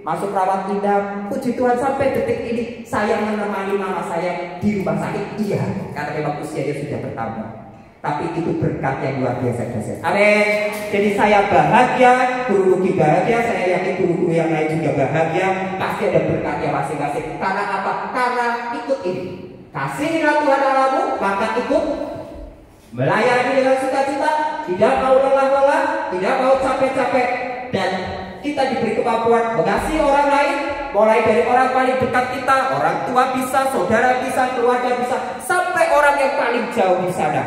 masuk rawat inap. Puji Tuhan sampai detik ini saya menemani mama saya di rumah sakit. Iya, karena memang usianya sudah bertambah. Tapi itu berkat yang luar biasa. Amin. Jadi saya bahagia, Guru Nuki bahagia, saya yakin guru-guru yang lain juga bahagia. Pasti ada berkatnya masing-masing. Karena apa? Karena ikut ini. Kasihilah Tuhan Allahmu, maka ikut melayani dengan sukacita, tidak mau lelah-lelah, tidak mau capek-capek, dan kita diberi kemampuan mengasihi orang lain, mulai dari orang paling dekat kita, orang tua bisa, saudara bisa, keluarga bisa, sampai orang yang paling jauh di sana,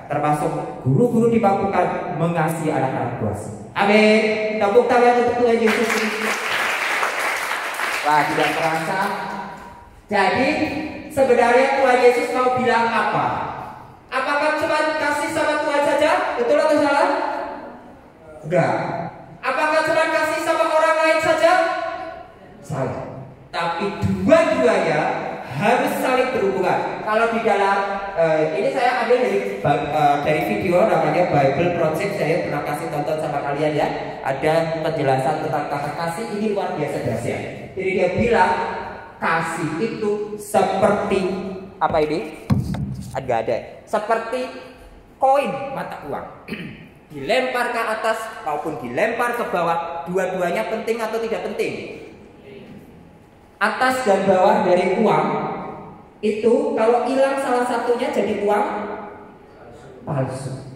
termasuk guru-guru dimampukan mengasihi anak-anak buah. Amin. Tepuk tangan untuk Tuhan Yesus Kristus. Wah, tidak terasa. Jadi sebenarnya Tuhan Yesus mau bilang apa? Apakah cuma kasih sama Tuhan saja? Betul atau salah? Enggak. Apakah cuma kasih sama orang lain saja? Salah. Tapi dua-duanya harus saling berhubungan. Kalau di dalam ini saya ambil dari video namanya Bible Project, saya pernah kasih tonton sama kalian ya. Ada penjelasan tentang kata kasih, ini luar biasa dahsyat. Jadi dia bilang kasih itu seperti apa ini? Ada. Seperti koin mata uang. Dilempar ke atas maupun dilempar ke bawah, dua-duanya penting atau tidak penting? Atas dan bawah dari uang itu kalau hilang salah satunya jadi uang palsu.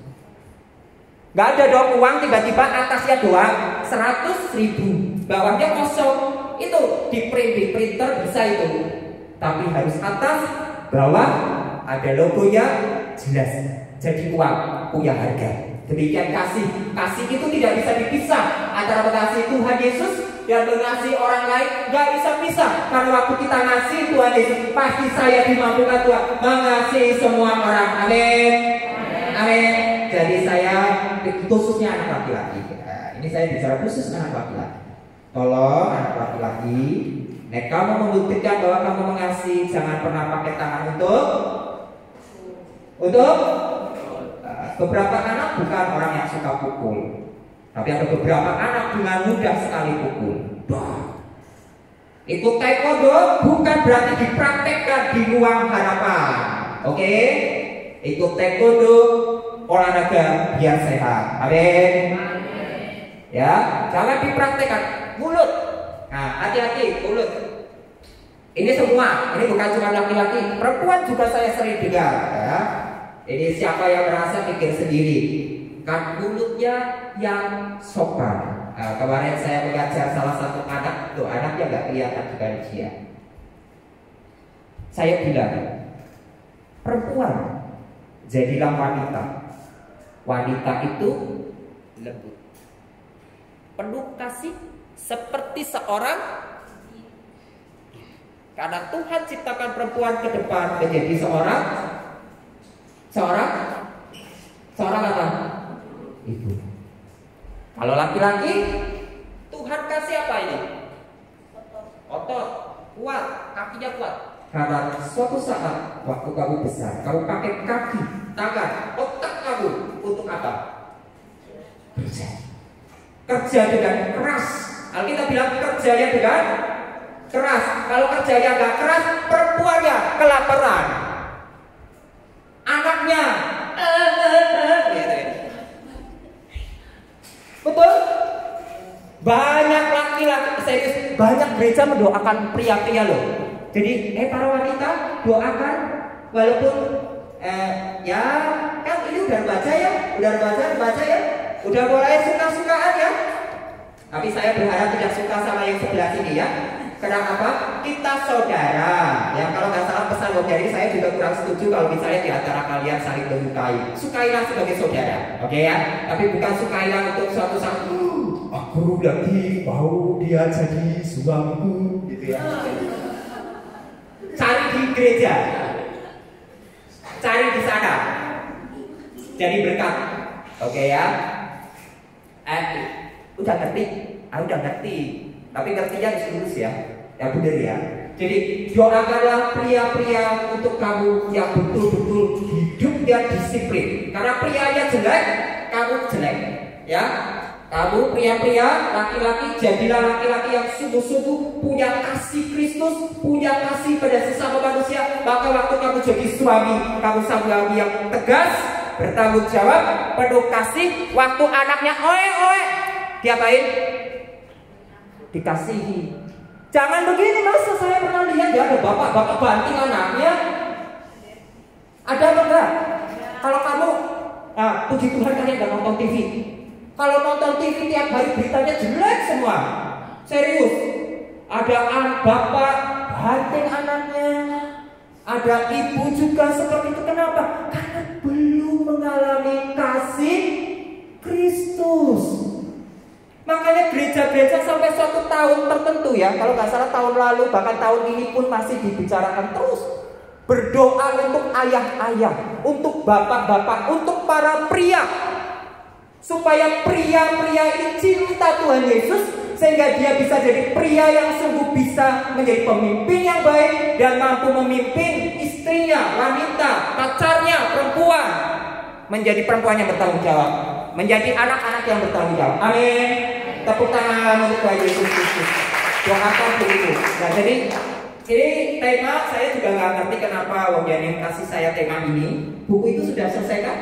Gak ada dong uang tiba-tiba atasnya doang 100.000, bawahnya kosong. Itu di print di printer bisa itu. Tapi harus atas, bawah ada logonya jelas. Jadi uang punya harga. Demikian kasih. Kasih itu tidak bisa dipisah antara mengasihi Tuhan Yesus dan mengasihi orang lain. Gak bisa pisah. Karena waktu kita ngasih Tuhan Yesus, pasti saya dimampukan Tuhan mengasihi semua orang. Amin. Amin. Jadi saya khususnya anak laki-laki. Ini saya bicara khusus anak laki-laki. Tolong anak laki-laki, nek kamu membuktikan bahwa kamu mengasihi, jangan pernah pakai tangan untuk beberapa anak bukan orang yang suka pukul, tapi ada beberapa anak dengan mudah sekali pukul. Itu taekwondo bukan berarti dipraktekkan di ruang harapan. Oke? Itu taekwondo olahraga biar sehat. Amin. Ya, jangan dipraktekkan. Mulut. Nah, hati-hati mulut. Ini semua, ini bukan cuma laki-laki, perempuan juga saya sering dengar. Ya. Ini siapa yang merasa pikir sendiri, kan mulutnya yang sopan. Nah, kemarin saya mengajar salah satu anak, tuh anaknya nggak kelihatan di kajian. Saya bilang, perempuan jadilah wanita. Wanita itu lembut, penuh kasih seperti seorang. Karena Tuhan ciptakan perempuan ke depan menjadi seorang apa? Ibu. Kalau laki-laki, Tuhan kasih apa ini? Otot, kuat, kakinya kuat. Karena suatu saat waktu kamu besar, kamu pakai kaki, tangan, otak kamu untuk apa? Kerja dengan keras. Alkitab bilang kerjanya dengan keras. Kalau kerjanya nggak keras, perempuannya kelaparan, anaknya betul. Banyak laki-laki serius, banyak gereja mendoakan pria-pria loh. Jadi para wanita doakan, walaupun ya kan ini udah baca ya, udah mulai suka-sukaan ya. Tapi saya berharap tidak suka sama yang sebelah sini ya. Kenapa? Kita saudara. Ya kalau nggak salah pesan dari saya juga kurang setuju kalau misalnya di antara kalian saling menyukai. Sukailah sebagai saudara, oke ya? Tapi bukan sukailah untuk suatu saat. Aku lagi mau dia jadi suamiku, gitu ya. Cari di gereja, cari di sana, jadi berkat, oke ya? Udah ngerti. Tapi ngertinya harus lurus ya, yang benar ya. Jadi doakanlah pria-pria untuk kamu yang betul-betul hidupnya disiplin. Karena prianya jelek, kamu jelek, ya. Kamu pria-pria, laki-laki, jadilah laki-laki yang sungguh-sungguh punya kasih Kristus, punya kasih pada sesama manusia. Maka waktu kamu jadi suami, kamu suami yang tegas, bertanggung jawab, penuh kasih. Waktu anaknya oe, diapain? Dikasihi. Jangan begini, masa saya pernah lihat ya ada bapak-bapak banting anaknya. Ada apa enggak? Kalau kamu, puji Tuhan kalian nggak nonton TV. Kalau nonton TV tiap hari beritanya jelek semua. Serius. Ada bapak banting anaknya. Ada ibu juga seperti itu. Kenapa? Karena belum mengalami kasih Kristus. Makanya gereja-gereja sampai suatu tahun tertentu ya, kalau nggak salah tahun lalu bahkan tahun ini pun masih dibicarakan terus, berdoa untuk ayah-ayah, untuk bapak-bapak, untuk para pria, supaya pria-pria ini cinta Tuhan Yesus sehingga dia bisa jadi pria yang sungguh bisa menjadi pemimpin yang baik dan mampu memimpin istrinya, wanita, pacarnya, perempuan, menjadi perempuan yang bertanggung jawab, menjadi anak-anak yang bertanggung jawab. Amin. Tepuk tangan untuk Tuhan Yesus Kristus. Doakan begitu. Nah jadi ini tema saya juga nggak ngerti kenapa Wong Yani kasih saya tema ini. Buku itu sudah selesai kan?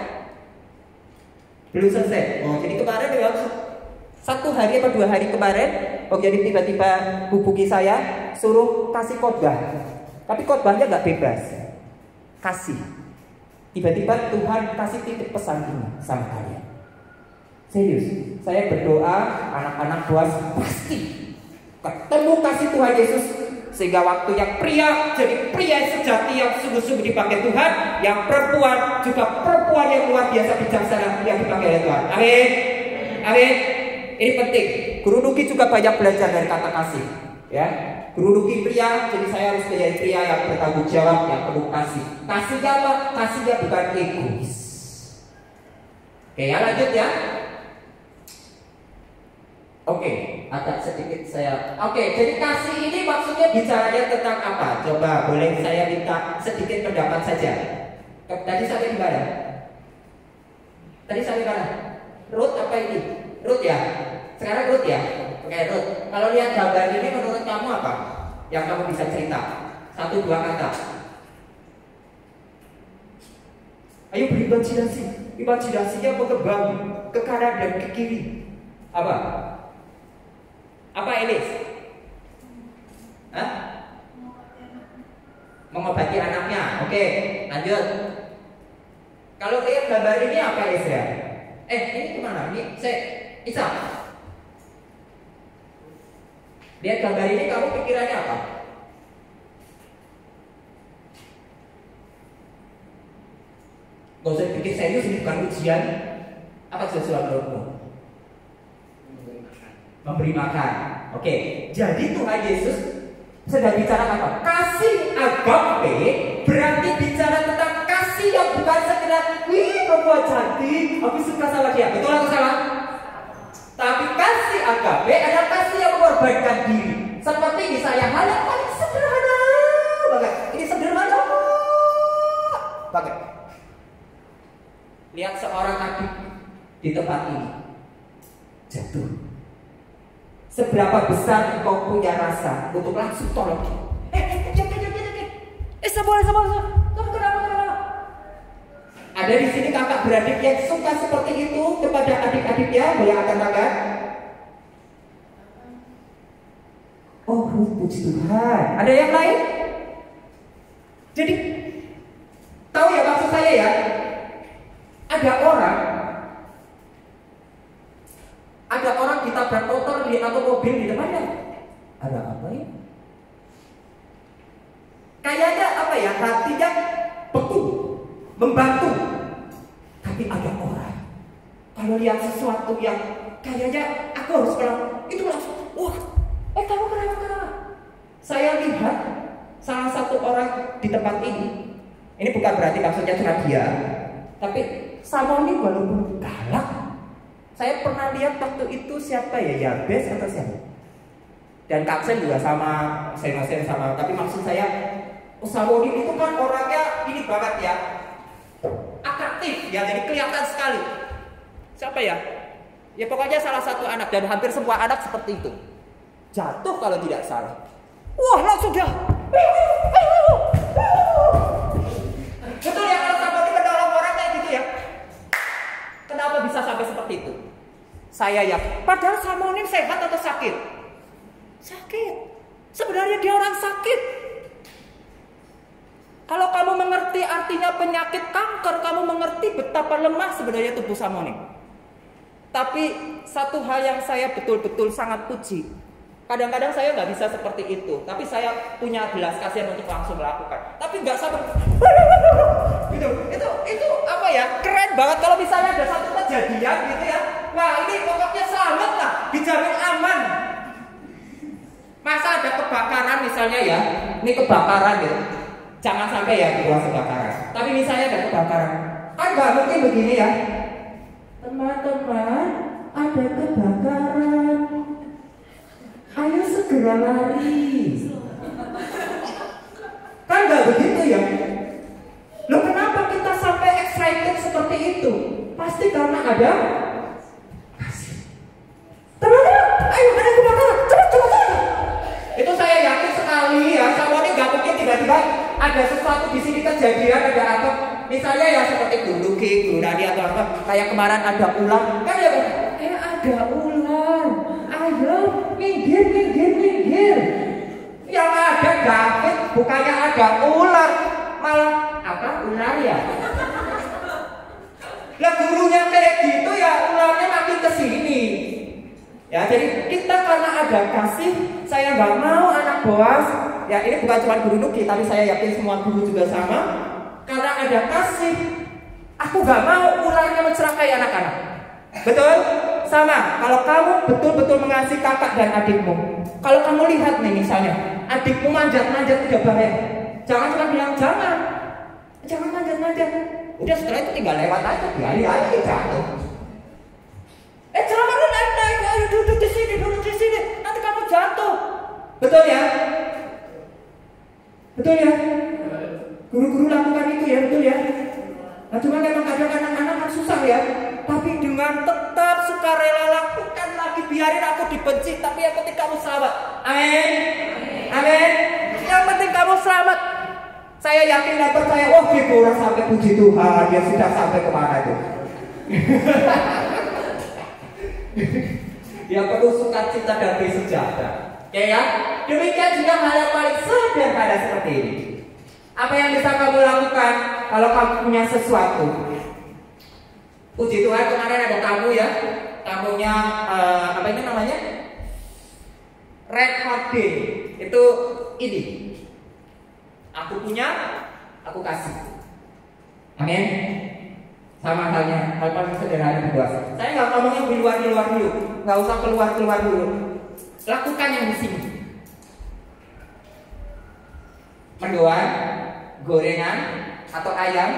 Belum selesai. Oh jadi kemarin ya 1 hari atau 2 hari kemarin Wong Yani tiba-tiba hubungi saya suruh kasih khotbah. Tapi khotbahnya nggak bebas. Kasih. Tiba-tiba Tuhan kasih titip pesan ini sama kalian. Serius, saya berdoa anak-anak buas pasti ketemu kasih Tuhan Yesus Sehingga waktu yang pria jadi pria sejati yang sungguh-sungguh dipakai Tuhan, yang perempuan juga perempuan yang luar biasa bijaksana yang dipakai oleh Tuhan. Amin. Amin. Ini penting. Guru Nuki juga banyak belajar dari kata kasih. Ya, Guru Nuki pria, jadi saya harus menjadi pria yang bertanggung jawab, yang penuh kasih. Kasihnya apa? Kasihnya bukan egois. Oke, ya lanjut ya. Oke, agak sedikit saya. Oke, jadi kasih ini maksudnya bicaranya tentang apa? Coba boleh saya minta sedikit pendapat saja. Tadi sampai di mana? Tadi sampai mana? Ruth apa ini? Ruth ya? Sekarang Ruth ya? Oke, Ruth. Kalau lihat gambar ini menurut kamu apa? Yang kamu bisa cerita? 1-2 kata. Ayo berimajinasi. Imajinasinya mengembang ke kanan dan ke kiri. Apa? Apa Elis? Hah? Mengobati anaknya. Oke, lanjut. Kalau lihat gambar ini apa Elis ya? Ini kemana? Ini Isa. Lihat gambar ini kamu pikirannya apa? Gak usah pikir serius, ini bukan ujian. Apa sesuatu menurutmu? Memberi makan. Oke, jadi Tuhan Yesus sedang bicara apa? Kasih agape berarti bicara tentang kasih yang bukan sekedar wih perempuan cantik, aku suka sama dia. Betul atau salah? Tapi kasih agape adalah kasih yang mengorbankan diri. Seperti ini saya hal yang paling sederhana banget. Ini sederhana banget. Lihat seorang adik di tempat ini jatuh. Seberapa besar engkau punya rasa untuk langsung tolong dia? Sabar. Kenapa? Ada di sini kakak beradik yang suka seperti itu kepada adik-adiknya, boleh angkat tangan? Oh, puji Tuhan. Ada yang lain? Jadi, tahu ya maksud saya ya? Ada orang ditabrak motor atau mobil di depannya. Ada apa ya? Kayaknya apa ya? Hatinya beku, membantu. Tapi ada orang kalau lihat sesuatu yang kayaknya aku harus pulang, itu langsung, wah, kamu kenapa? Saya lihat salah satu orang di tempat ini bukan berarti maksudnya cuma dia, tapi sama ini walaupun galak. Saya pernah lihat waktu itu siapa ya, Yabes atau siapa? Dan Kapsen juga sama, Senosen sama. Tapi maksud saya, Samoni itu kan orangnya ini banget ya, atraktif ya, jadi kelihatan sekali. Siapa ya? Ya pokoknya salah satu anak, dan hampir semua anak seperti itu. Jatuh kalau tidak salah. Wah langsung dia. Betul ya, kalau Samoni menolong orang kayak gitu ya. Kenapa bisa sampai seperti itu? Saya ya, padahal Samonin sehat atau sakit? Sakit. Sebenarnya dia orang sakit. Kalau kamu mengerti artinya penyakit kanker, kamu mengerti betapa lemah sebenarnya tubuh Samonin. Tapi satu hal yang saya betul-betul sangat puji. Kadang-kadang saya nggak bisa seperti itu, tapi saya punya belas kasihan untuk langsung melakukan. Tapi nggak sabar. Itu apa ya? Keren banget kalau misalnya ada satu kejadian gitu ya. Wah ini pokoknya selamat lah, dijamin aman. Masa ada kebakaran misalnya ya, ini kebakaran ya. Jangan sampai ya buat kebakaran. Tapi misalnya ada kebakaran, kan nggak mungkin begini ya. Teman-teman, ada kebakaran. Ayo segera lari. Kan nggak begitu ya? Loh kenapa kita sampai excited seperti itu? Pasti karena ada kasih. Teman-teman, ayo ada kebakaran, cepat. Itu saya yakin sekali ya. Sama ini nggak mungkin tiba-tiba ada sesuatu di sini kejadian ada apa? Misalnya ya seperti Guru Nadi atau apa? Kayak kemarin ada ular, kan ya? Ada ular. Ayo minggir. Yang ada David, bukannya ada ular, malah apa? Ular ya. Lah gurunya kayak gitu ya, ularnya makin kesini. Ya jadi kita karena ada kasih, saya nggak mau anak Boas Ya ini bukan cuma guru Nuki, tapi saya yakin semua guru juga sama. Karena ada kasih, aku gak mau ularnya mencelakai anak-anak. Betul? Sama, kalau kamu betul-betul mengasihi kakak dan adikmu. Kalau kamu lihat nih misalnya, adikmu manjat-manjat udah bahaya. Jangan cuma bilang jangan manjat-manjat. Udah setelah itu tinggal lewat aja, biarin aja jatuh. Jangan naik, ayo duduk di sini, nanti kamu jatuh. Betul ya? Betul ya? Guru-guru lakukan itu ya, betul ya? Nah cuma memang kadang anak-anak kan susah ya. Tapi dengan tetap sukarela lakukan lagi, biarin aku dibenci, tapi yang penting kamu selamat. Amin. Amin. Yang penting kamu selamat. Saya yakin dan percaya, gitu orang sampai puji Tuhan, dia sudah sampai kemana itu. Dia perlu sukacita dan sejahtera. Ya, demikian juga hal yang paling sederhana seperti ini. Apa yang bisa kamu lakukan kalau kamu punya sesuatu? Puji Tuhan kemarin ada tamu ya, tamunya apa ini namanya? Red Hot Day. Itu ini. Aku punya, aku kasih. Amin. Sama halnya, hal paling sederhana berdoa. Saya nggak ngomongin di luar dulu, nggak usah keluar dulu. Lakukan yang di sini. Mendoan, gorengan atau ayam.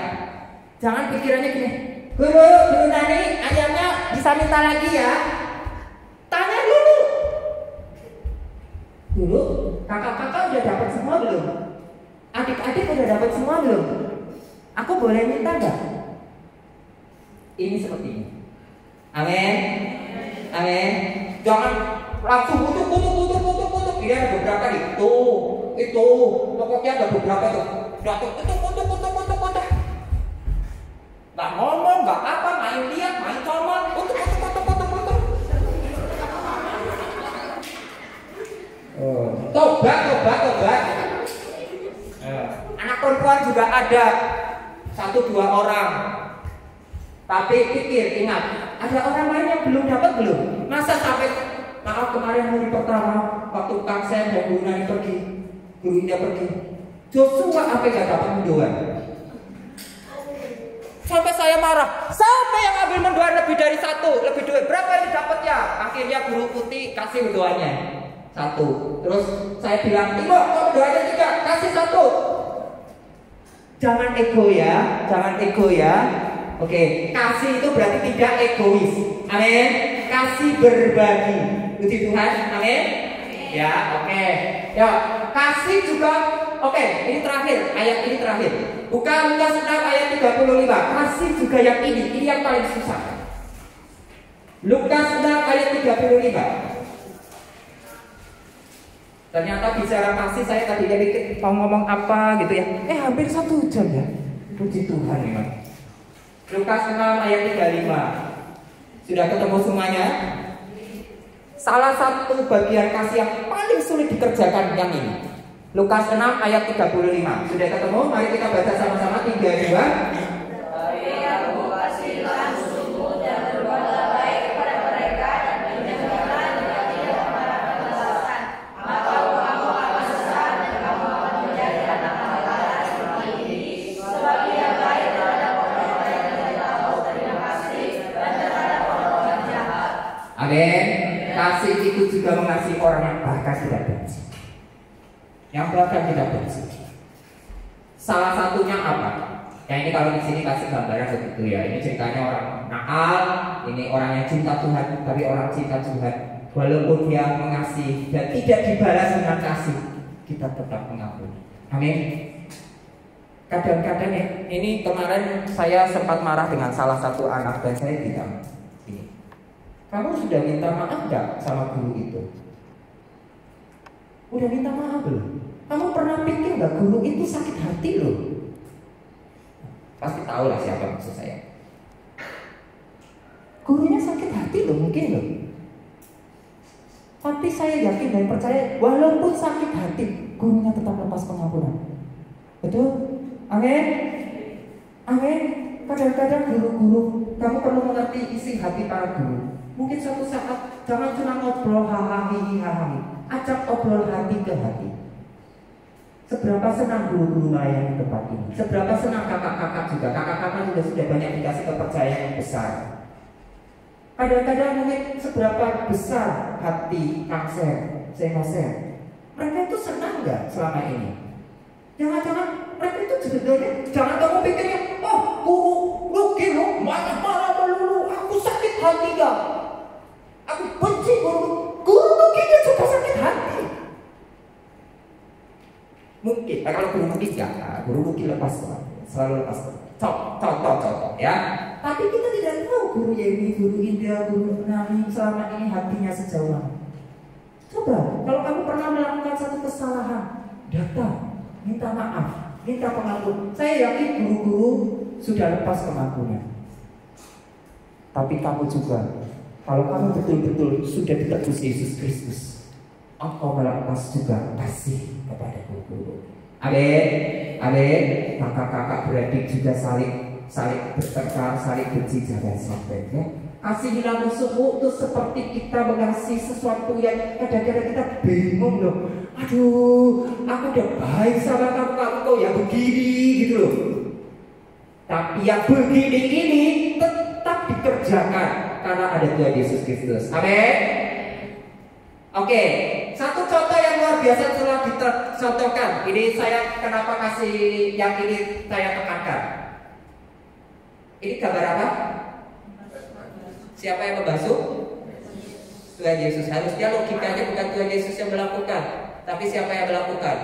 Jangan pikirannya gini. Guru Nani, ayamnya bisa minta lagi ya. Tanya dulu. Dulu, kakak-kakak udah dapat semua belum? Adik-adik udah dapat semua belum? Aku boleh minta nggak? Ini seperti ini. Amin. Amin. Jangan langsung kutuk. Dia ada beberapa nih. Itu. Pokoknya ada beberapa tuh. Kutuk. Nggak ngomong, nggak apa, main lihat, main comot. Kutuk. Tobat. Anak perempuan juga ada 1-2 orang. Tapi pikir, ingat, ada orang lain yang belum dapat belum? Masa sampai, maaf kemarin hari pertama waktu Kang Sen dan Bu Nani pergi, Guru Indah pergi, Joshua apa yang gak dapat mendoan? Sampai saya marah, siapa yang ambil mendoan lebih dari 1, lebih 2, berapa yang didapatnya? Akhirnya Guru Putih kasih mendoannya 1. Terus saya bilang, Ibu, kok mendoannya 3, kasih 1. Jangan ego ya. Oke, kasih itu berarti tidak egois. Amin. Kasih berbagi. Puji Tuhan. Amin. Ya, oke. Ya, kasih juga. Oke, ini terakhir. Ayat ini terakhir. Buka Lukas 6 ayat 35. Kasih juga yang ini. Ini yang paling susah. Lukas 6 ayat 35. Ternyata bicara kasih, saya tadinya mikir mau ngomong apa gitu ya. Hampir 1 jam ya. Puji Tuhan memang. Lukas 6 ayat 35. Sudah ketemu semuanya? Salah satu bagian kasih yang paling sulit dikerjakan yang ini. Lukas 6 ayat 35. Sudah ketemu? Mari kita baca sama-sama 3, 2. Amin. Kasih itu juga mengasihi orang yang bahkan tidak benci. Salah satunya apa? Ya ini kalau di sini kasih gambaran begitu ya. Ini ceritanya orang nakal, ini orang yang cinta Tuhan, tapi orang cinta Tuhan. Walaupun dia mengasihi dan tidak dibalas dengan kasih, kita tetap mengampuni. Amin. Kadang-kadang ya, ini kemarin saya sempat marah dengan salah satu anak dan saya bilang, kamu sudah minta maaf gak sama guru itu? Udah minta maaf belum? Kamu pernah pikir gak guru itu sakit hati loh? Pasti tahu lah siapa maksud saya. Gurunya sakit hati loh mungkin loh. Tapi saya yakin dan percaya walaupun sakit hati, gurunya tetap lepas pengampunan. Betul? Amin? Amin? Kadang-kadang guru-guru, kamu perlu mengerti isi hati para guru. Mungkin suatu saat jangan cuma ngobrol hahaha, ajak obrol hati ke hati. Seberapa senang guru-guru melayani tempat ini? Seberapa senang kakak-kakak juga? Kakak-kakak juga sudah banyak dikasih kepercayaan yang besar. Kadang-kadang mungkin seberapa besar hati Kangser, Sehoser. Mereka itu senang nggak selama ini? Jangan-jangan mereka itu sebetulnya, jangan kamu pikirnya, oh guru rugi loh, marah-marah melulu, aku sakit hati gak? Aku benci guru ruginya juga sakit hati. Mungkin, kalau guru rugi enggak, guru rugi lepas, selalu lepas. Contoh ya. Tapi kita tidak tahu guru Yemi, guru Indah, guru Nami selama ini hatinya sejauh mana. Coba, kalau kamu pernah melakukan satu kesalahan, datang, minta maaf, minta pengampun. Saya yakin guru-guru sudah lepas pengampunan. Tapi kamu juga, kalau kamu betul-betul sudah ditebus Yesus Kristus, engkau melepas juga kasih kepada guru-guru. Amin, amin. Kakak-kakak beradik juga saling bertengkar, saling benci, jangan sampai ya. Kasihilah musuhmu itu seperti kita mengasihi sesuatu yang kadang-kadang kita bingung loh. Aduh, aku udah baik sama kamu kok ya begini gitu loh. Tapi yang begini ini tetap dikerjakan karena ada Tuhan Yesus Kristus. Amin. Oke, satu contoh yang luar biasa telah dicontohkan. Ini saya kenapa kasih yang ini saya tekankan. Ini gambar apa? Siapa yang membasuh? Tuhan Yesus. Harusnya logikanya bukan Tuhan Yesus yang melakukan, tapi siapa yang melakukan?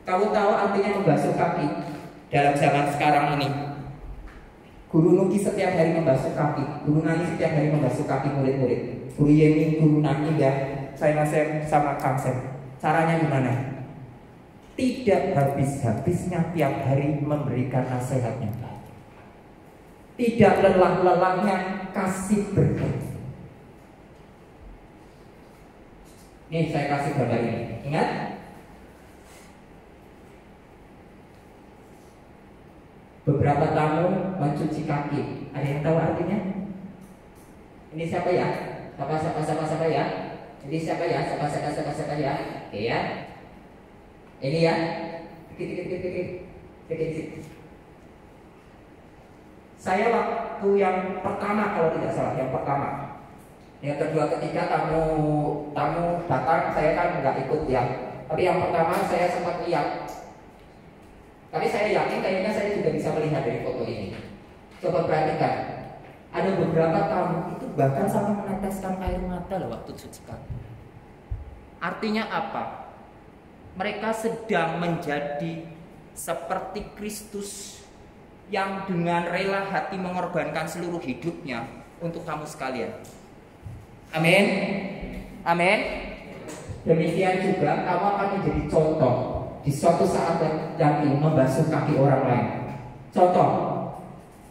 Kamu tahu artinya membasuh kaki dalam zaman sekarang ini? Guru Nuki setiap hari membasuh kaki, Guru Nani setiap hari membasuh kaki murid-murid. Guru Yemi, Guru Nani ya, saya sama Kangsen. Caranya gimana? Tidak habis-habisnya tiap hari memberikan nasihatnya. Tidak lelah-lelahnya kasih berkat. Nih saya kasih gambar ini. Ingat? Beberapa tamu mencuci kaki. Ada yang tahu artinya? Ini siapa ya? Siapa ya? Ini siapa ya? Siapa ya? Oke ya. Ini ya. Dikit. Saya waktu yang pertama kalau tidak salah, yang pertama. Yang kedua, ketiga tamu datang, saya kan nggak ikut ya. Tapi yang pertama saya sempat lihat. Tapi saya yakin kayaknya saya juga bisa melihat dari foto ini. Coba perhatikan. Ada beberapa tamu itu bahkan sampai meneteskan air mata loh waktu cuci kaki. Artinya apa? Mereka sedang menjadi seperti Kristus yang dengan rela hati mengorbankan seluruh hidupnya untuk kamu sekalian. Amin. Amin. Demikian juga kamu akan menjadi contoh di suatu saat nanti membasuh kaki orang lain. Contoh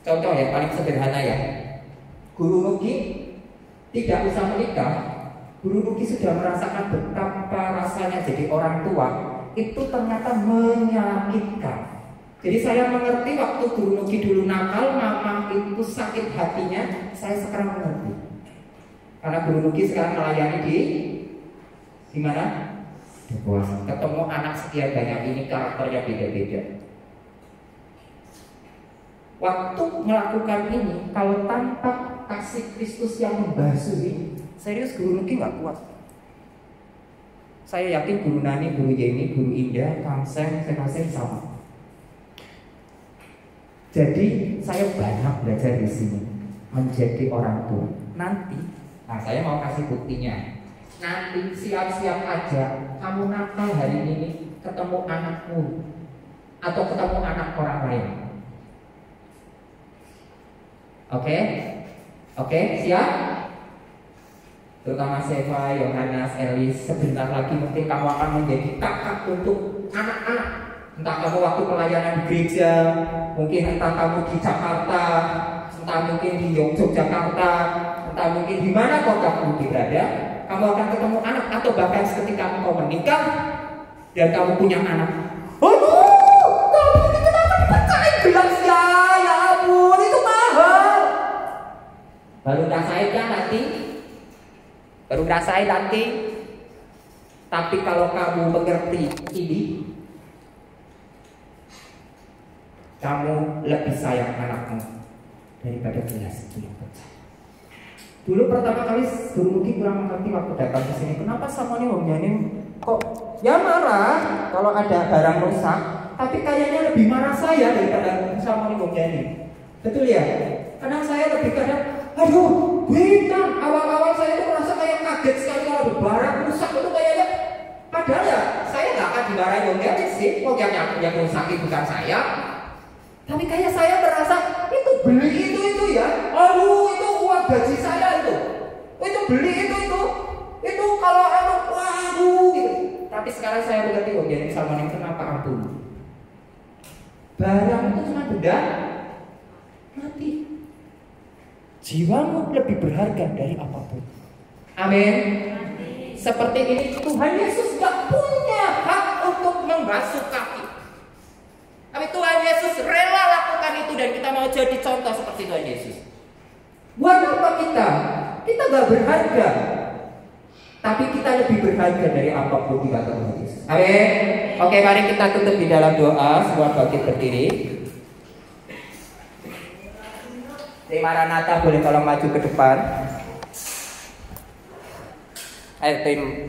yang paling sederhana ya. Guru Nuki tidak usah menikah. Guru Nuki sudah merasakan betapa rasanya jadi orang tua. Itu ternyata menyakitkan. Jadi saya mengerti waktu Guru Nuki dulu nakal, mama itu sakit hatinya. Saya sekarang mengerti. Karena Guru Nuki sekarang melayani di mana? Di puasa. Ketemu anak sekian banyak ini karakternya beda-beda. Waktu melakukan ini, kalau tanpa kasih Kristus yang membasuh ini, serius Guru Nuki nggak kuat. Saya yakin Guru Nani, Guru Yeni, Guru Indah, Kangsen, Senaseng sama. Jadi saya banyak belajar di sini menjadi orang tua. Nanti, saya mau kasih buktinya. Nanti siap-siap aja kamu nakal hari ini ketemu anakmu atau ketemu anak orang lain. Oke, siap? Terutama Seva, Yohanes, Elis, sebentar lagi mungkin kamu akan menjadi kakak untuk anak-anak. Entah kamu waktu pelayanan di gereja, mungkin entah kamu di Jakarta, entah mungkin di Yogyakarta, entah mungkin di mana kota kamu berada, kamu akan ketemu anak atau bahkan ketika kamu menikah dan kamu punya anak. Aduh, kamu ini kenapa dipecahin gelasnya? Ya ampun, itu mahal. Baru ngerasain nanti. Tapi kalau kamu mengerti ini, kamu lebih sayang anakmu daripada gelas itu yang pecah. Dulu pertama kali Guru Mugi kurang mengerti waktu datang ke sini. Kenapa sama nih Om Yani kok ya marah kalau ada barang rusak, tapi kayaknya lebih marah saya daripada sama nih Om Yani. Betul ya? Karena saya lebih kadang, aduh, Witan, awal-awal saya itu merasa kayak kaget sekali kalau ada barang rusak itu kayaknya. Padahal ya saya nggak akan dimarahin Om Yani sih, kok yang rusak itu bukan saya. Tapi kayak saya merasa itu beli itu ya, aduh itu uang gaji saya itu beli itu kalau waduh gitu. Tapi sekarang saya mengerti kok jadi sama yang kenapa ampun. Barang itu cuma benda mati. Jiwamu lebih berharga dari apapun. Amin. Seperti ini Tuhan Yesus gak punya hak untuk membasuh kaki. Tapi Tuhan Yesus rela lakukan itu dan kita mau jadi contoh seperti Tuhan Yesus. Buat apa kita? Kita gak berharga. Tapi kita lebih berharga dari apapun di mata Tuhan Yesus. Amin. Oke, mari kita tutup di dalam doa. Semua bangkit berdiri. Tim Maranatha boleh tolong maju ke depan. Tim